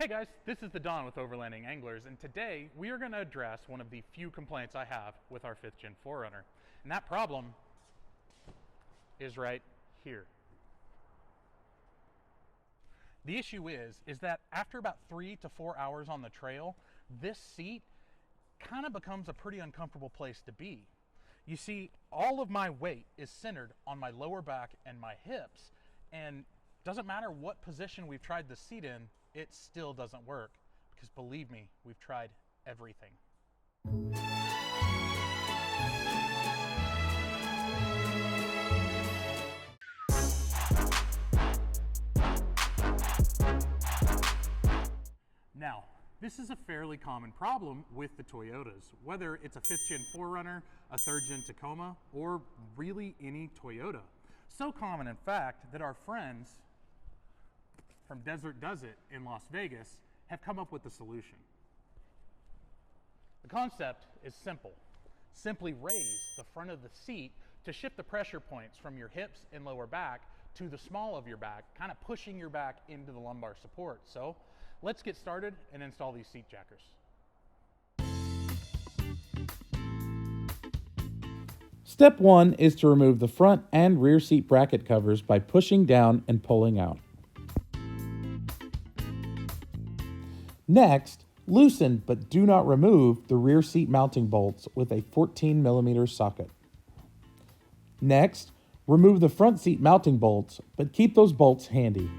Hey guys, this is the Don with Overlanding Anglers, and today we are going to address one of the few complaints I have with our 5th Gen 4Runner. And that problem is right here. The issue is that after about 3 to 4 hours on the trail, this seat kind of becomes a pretty uncomfortable place to be. You see, all of my weight is centered on my lower back and my hips, and doesn't matter what position we've tried the seat in, it still doesn't work, because believe me, we've tried everything. Now, this is a fairly common problem with the Toyotas, whether it's a 5th Gen 4Runner, a 3rd Gen Tacoma, or really any Toyota. So common, in fact, that our friends from Desert Does It in Las Vegas have come up with a solution. The concept is simple. Simply raise the front of the seat to shift the pressure points from your hips and lower back to the small of your back, kind of pushing your back into the lumbar support. So let's get started and install these seat jackers. Step 1 is to remove the front and rear seat bracket covers by pushing down and pulling out. Next, loosen but do not remove the rear seat mounting bolts with a 14mm socket. Next, remove the front seat mounting bolts, but keep those bolts handy.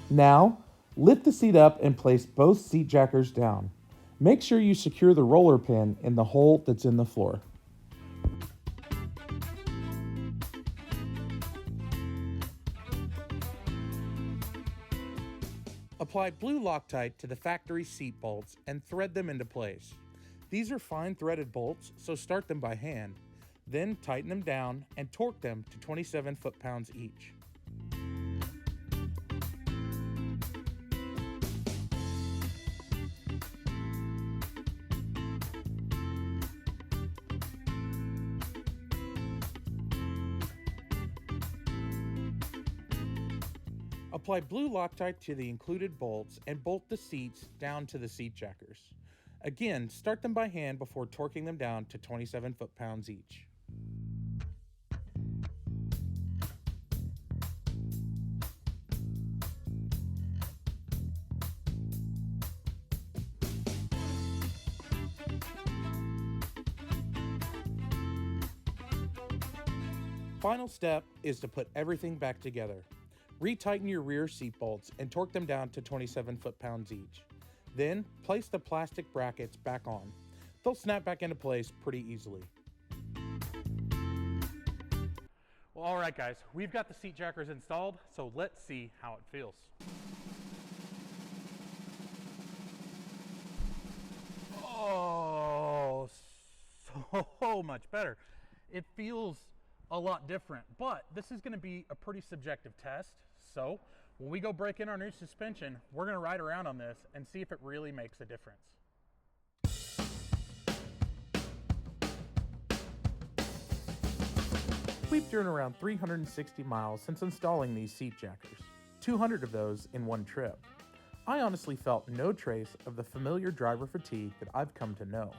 Now, lift the seat up and place both seat jackers down. Make sure you secure the roller pin in the hole that's in the floor. Apply blue Loctite to the factory seat bolts and thread them into place. These are fine threaded bolts, so start them by hand. Then tighten them down and torque them to 27 foot-pounds each. Apply blue Loctite to the included bolts and bolt the seats down to the seat jackers. Again, start them by hand before torquing them down to 27 foot-pounds each. Final step is to put everything back together. Retighten your rear seat bolts and torque them down to 27 foot-pounds each. Then, place the plastic brackets back on. They'll snap back into place pretty easily. Well, all right guys, we've got the seat jackers installed, so let's see how it feels. Oh, so much better. It feels a lot different, but this is going to be a pretty subjective test. So when we go break in our new suspension, we're going to ride around on this and see if it really makes a difference. We've driven around 360 miles since installing these seat jackers, 200 of those in one trip. I honestly felt no trace of the familiar driver fatigue that I've come to know.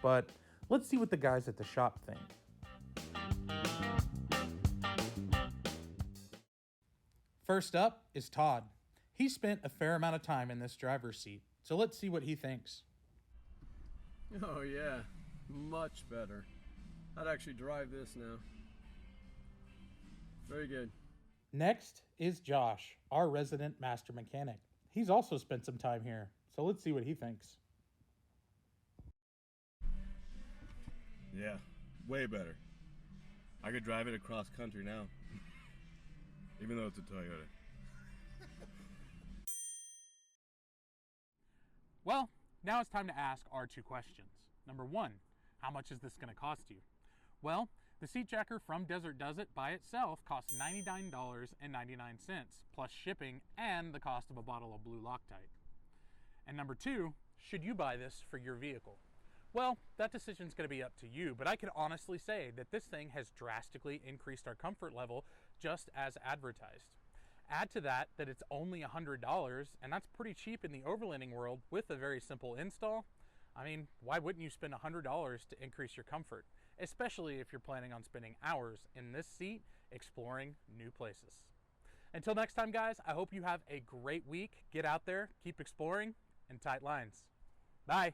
But let's see what the guys at the shop think. First up is Todd. He spent a fair amount of time in this driver's seat, so let's see what he thinks. Oh yeah, much better. I'd actually drive this now. Very good. Next is Josh, our resident master mechanic. He's also spent some time here, so let's see what he thinks. Yeah, way better. I could drive it across country now. Even though it's a Toyota. Well, now it's time to ask our two questions. Number one, how much is this going to cost you? Well, the seat jacker from Desert Does It by itself costs $99.99 plus shipping and the cost of a bottle of blue Loctite. And number two, should you buy this for your vehicle? Well, that decision's going to be up to you, but I can honestly say that this thing has drastically increased our comfort level just as advertised. Add to that it's only $100, and that's pretty cheap in the overlanding world with a very simple install. I mean, why wouldn't you spend $100 to increase your comfort, especially if you're planning on spending hours in this seat exploring new places. Until next time, guys, I hope you have a great week. Get out there, keep exploring, and tight lines. Bye.